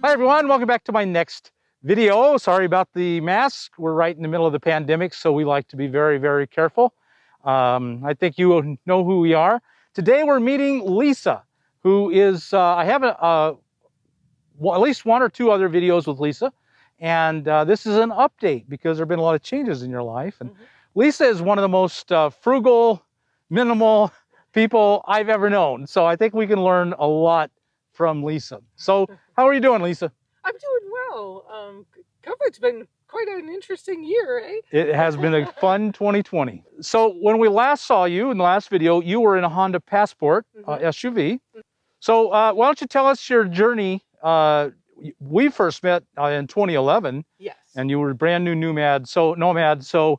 Hi everyone, welcome back to my next video. Sorry about the mask. We're right in the middle of the pandemic, so we like to be very, very careful. I think you will know who we are. Today we're meeting Lesa, who is, I have at least one or two other videos with Lesa, and this is an update because there have been a lot of changes in your life. And Lesa is one of the most frugal, minimal people I've ever known. So I think we can learn a lot from Lesa. So how are you doing, Lesa? I'm doing well. COVID's been quite an interesting year, eh? It has been a fun 2020. So when we last saw you in the last video, you were in a Honda Passport SUV. So why don't you tell us your journey? We first met in 2011. Yes. And you were a brand new nomad. So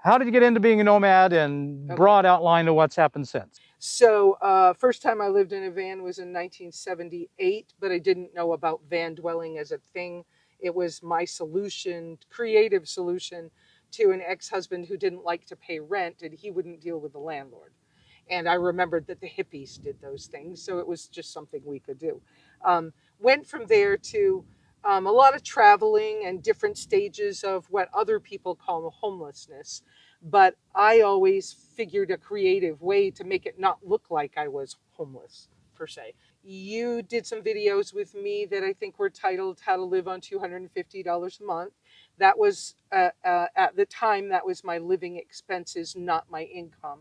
how did you get into being a nomad, and broad outline of what's happened since? So first time I lived in a van was in 1978, but I didn't know about van dwelling as a thing. It was my solution, creative solution, to an ex-husband who didn't like to pay rent and he wouldn't deal with the landlord. And I remembered that the hippies did those things, so it was just something we could do. Went from there to a lot of traveling and different stages of what other people call homelessness. But I always figured a creative way to make it not look like I was homeless, per se. You did some videos with me that I think were titled How to Live on $250 a Month. That was, at the time, that was my living expenses, not my income.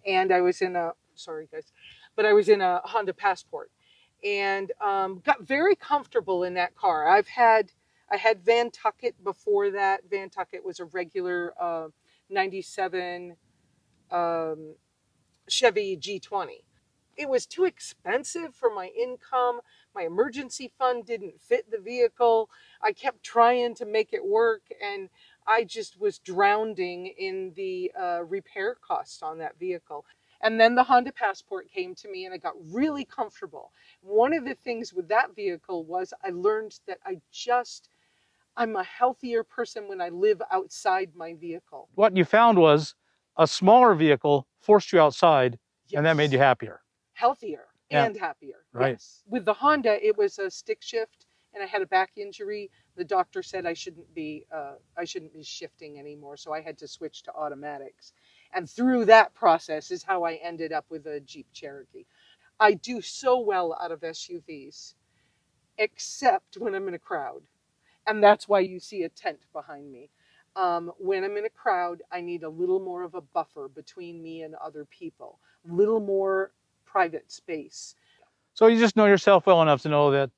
And I was in sorry guys, but I was in a Honda Passport and got very comfortable in that car. I had Van Tucket before that. Van Tucket was a regular 97 Chevy G20. It was too expensive for my income. My emergency fund didn't fit the vehicle. I kept trying to make it work, and I just was drowning in the repair costs on that vehicle. And then the Honda Passport came to me and I got really comfortable. One of the things with that vehicle was I learned that I'm a healthier person when I live outside my vehicle. What you found was a smaller vehicle forced you outside, and that made you happier. Healthier and happier. Right. Yes. With the Honda, it was a stick shift and I had a back injury. The doctor said I shouldn't be shifting anymore, so I had to switch to automatics. And through that process is how I ended up with a Jeep Cherokee. I do so well out of SUVs, except when I'm in a crowd. And that's why you see a tent behind me. When I'm in a crowd, I need a little more of a buffer between me and other people, a little more private space. So you just know yourself well enough to know that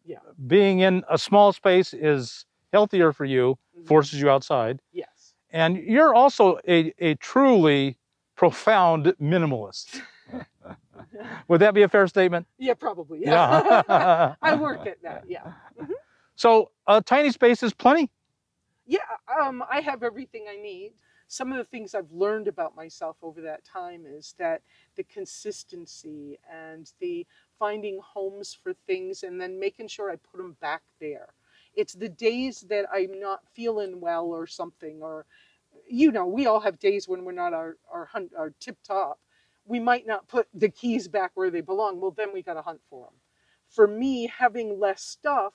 being in a small space is healthier for you, forces you outside. Yes. And you're also a truly profound minimalist. Would that be a fair statement? Yeah, probably. Yeah. I work at that, yeah. So a tiny space is plenty? Yeah, I have everything I need. Some of the things I've learned about myself over that time is that the consistency and the finding homes for things and then making sure I put them back there. It's the days that I'm not feeling well or something, or, we all have days when we're not our tip top. We might not put the keys back where they belong. Well, then we got to hunt for them. For me, having less stuff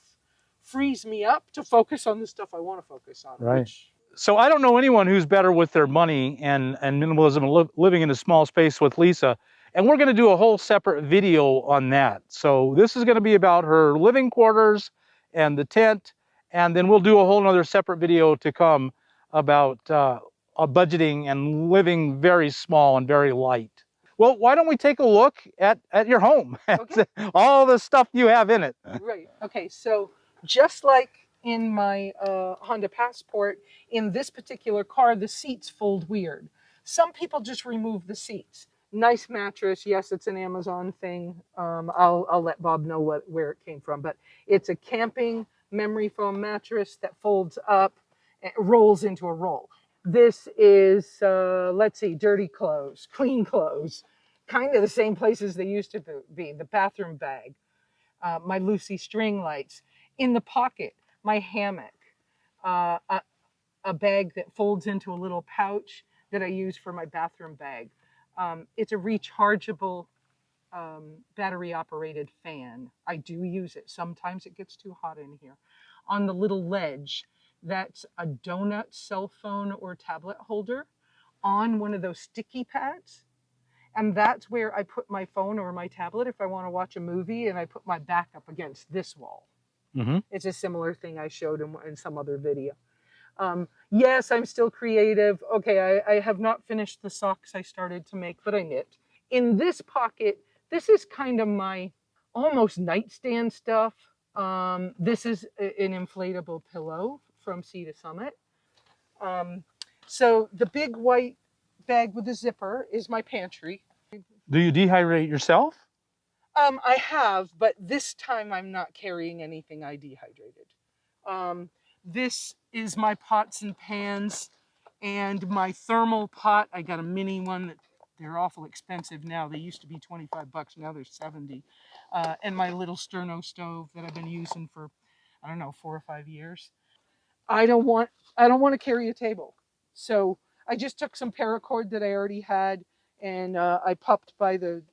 frees me up to focus on the stuff I want to focus on. Right. So I don't know anyone who's better with their money and minimalism and living in a small space with Lesa. And we're going to do a whole separate video on that. So this is going to be about her living quarters and the tent. And then we'll do a whole nother separate video to come about budgeting and living very small and very light. Well, why don't we take a look at your home? Okay. All the stuff you have in it. Right. Okay. So just like in my Honda Passport, in this particular car, the seats fold weird. Some people just remove the seats. Nice mattress. Yes, it's an Amazon thing. I'll let Bob know where it came from, but it's a camping memory foam mattress that folds up, rolls into a roll. This is, let's see, dirty clothes, clean clothes, kind of the same places they used to be. The bathroom bag, my Lucy string lights. In the pocket, my hammock, a bag that folds into a little pouch that I use for my bathroom bag. It's a rechargeable battery operated fan. I do use it. Sometimes it gets too hot in here. On the little ledge, that's a donut cell phone or tablet holder on one of those sticky pads. And that's where I put my phone or my tablet if I want to watch a movie, and I put my back up against this wall. Mm-hmm. It's a similar thing I showed in some other video. Yes, I'm still creative. Okay, I have not finished the socks I started to make, but I knit. In this pocket, this is kind of my almost nightstand stuff. This is an inflatable pillow from Sea to Summit. So the big white bag with the zipper is my pantry. Do you dehydrate yourself? I have, but this time I'm not carrying anything I dehydrated. This is my pots and pans and my thermal pot. I got a mini one that they're awful expensive now. They used to be 25 bucks, now they're 70. And my little sterno stove that I've been using for, I don't know, 4 or 5 years. I don't want to carry a table. So I just took some paracord that I already had, and I popped by the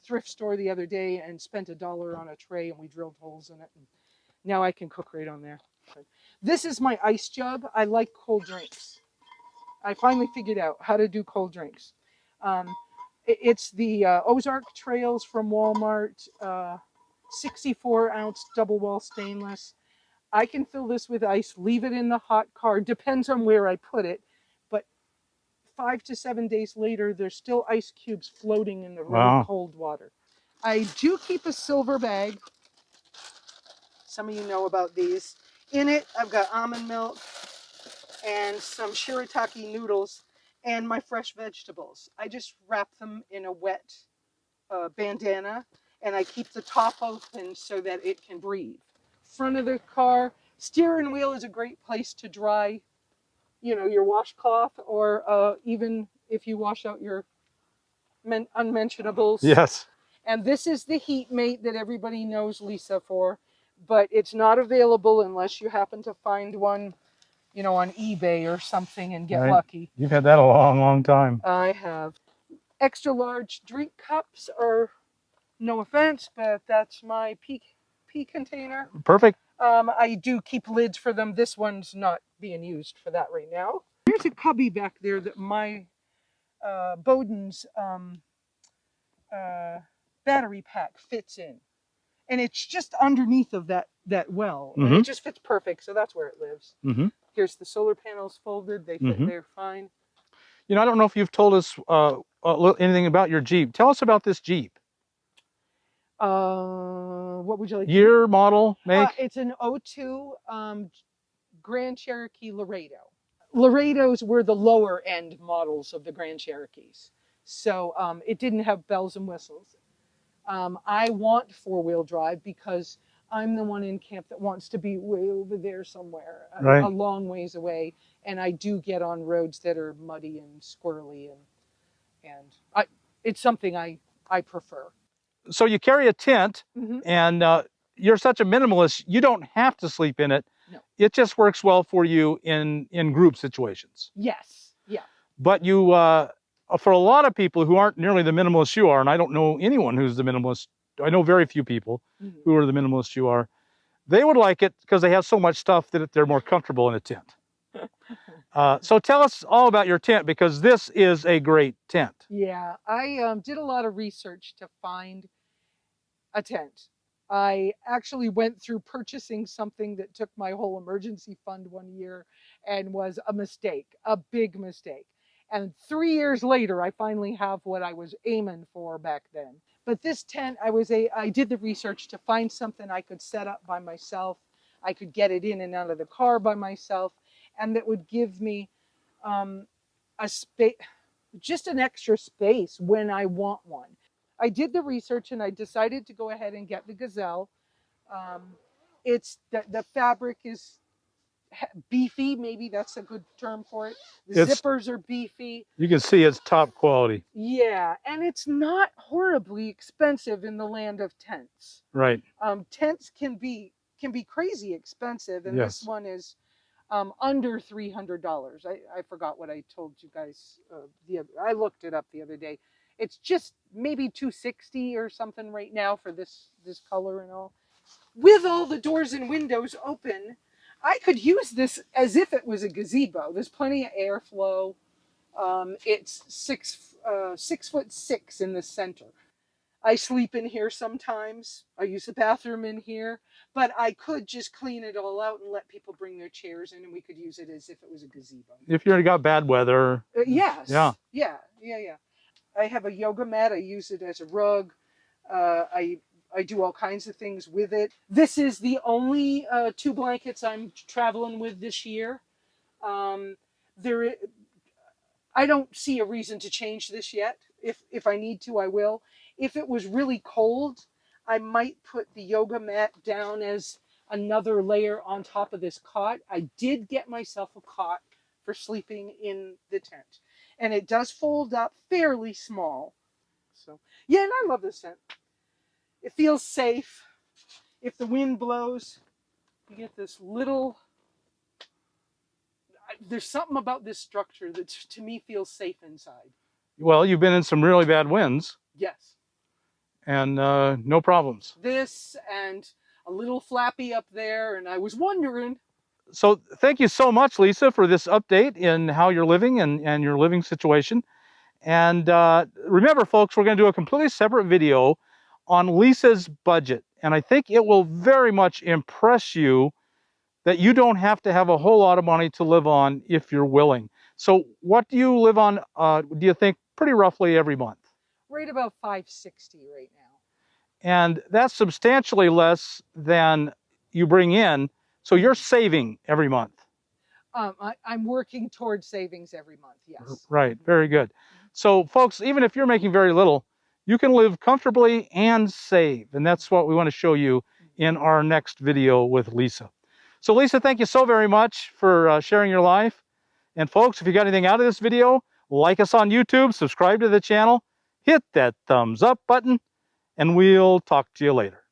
thrift store the other day and spent $1 on a tray, and we drilled holes in it. And now I can cook right on there. This is my ice jug. I like cold drinks. I finally figured out how to do cold drinks. It's the Ozark Trails from Walmart, 64-ounce double wall stainless. I can fill this with ice, leave it in the hot car. Depends on where I put it, but 5 to 7 days later, there's still ice cubes floating in the really cold water. I do keep a silver bag. Some of you know about these. In it, I've got almond milk and some shirataki noodles and my fresh vegetables. I just wrap them in a wet bandana, and I keep the top open so that it can breathe. Front of the car, steering wheel is a great place to dry, your washcloth, or even if you wash out your unmentionables. Yes. And this is the heat mate that everybody knows Lesa for, but it's not available unless you happen to find one, on eBay or something and get lucky. You've had that a long, long time. I have. Extra large drink cups are, no offense, but that's my pea container. Perfect. I do keep lids for them. This one's not being used for that right now. There's a cubby back there that my Bowden's battery pack fits in. And it's just underneath of that well. Mm-hmm. And it just fits perfect, so that's where it lives. Mm-hmm. Here's the solar panels folded. They fit there fine. I don't know if you've told us anything about your Jeep. Tell us about this Jeep. What would you like? Year, model, make? It's an 02 Grand Cherokee Laredo. Laredos were the lower end models of the Grand Cherokees. So it didn't have bells and whistles. I want 4-wheel drive because I'm the one in camp that wants to be way over there somewhere, a long ways away. And I do get on roads that are muddy and squirrely, and it's something I prefer. So you carry a tent, and you're such a minimalist, you don't have to sleep in it. No. It just works well for you in group situations. Yes, yeah. But you, for a lot of people who aren't nearly the minimalist you are, and I don't know anyone who's the minimalist, I know very few people who are the minimalist you are, they would like it because they have so much stuff that they're more comfortable in a tent. So tell us all about your tent, because this is a great tent. Yeah, I did a lot of research to find a tent. I actually went through purchasing something that took my whole emergency fund one year and was a mistake, a big mistake. And 3 years later, I finally have what I was aiming for back then. But this tent, I did the research to find something I could set up by myself. I could get it in and out of the car by myself, and that would give me a space, just an extra space when I want one. I did the research and I decided to go ahead and get the Gazelle. It's the fabric is beefy, maybe that's a good term for it. The zippers are beefy. You can see it's top quality. Yeah, and it's not horribly expensive in the land of tents. Right. Tents can be crazy expensive, and this one is under $300. I forgot what I told you guys. I looked it up the other day. It's just maybe 260 or something right now for this color and all. With all the doors and windows open, I could use this as if it was a gazebo. There's plenty of airflow. It's 6'6" in the center. I sleep in here sometimes. I use the bathroom in here, but I could just clean it all out and let people bring their chairs in, and we could use it as if it was a gazebo. If you got bad weather. Yes. Yeah. Yeah. I have a yoga mat. I use it as a rug. I do all kinds of things with it. This is the only 2 blankets I'm traveling with this year. I don't see a reason to change this yet. If I need to, I will. If it was really cold, I might put the yoga mat down as another layer on top of this cot. I did get myself a cot for sleeping in the tent. And it does fold up fairly small. So, yeah, and I love this tent. It feels safe. If the wind blows, you get this little... There's something about this structure that to me feels safe inside. Well, you've been in some really bad winds. Yes. And no problems. This and a little flappy up there, and I was wondering. So thank you so much, Lesa, for this update in how you're living and your living situation. And remember, folks, we're going to do a completely separate video on Lesa's budget. And I think it will very much impress you that you don't have to have a whole lot of money to live on if you're willing. So what do you live on, do you think, pretty roughly every month? Right about $560 right now. And that's substantially less than you bring in. So you're saving every month. I'm working towards savings every month, yes. Right, very good. So folks, even if you're making very little, you can live comfortably and save. And that's what we want to show you in our next video with Lesa. So Lesa, thank you so very much for sharing your life. And folks, if you got anything out of this video, like us on YouTube, subscribe to the channel, hit that thumbs up button, and we'll talk to you later.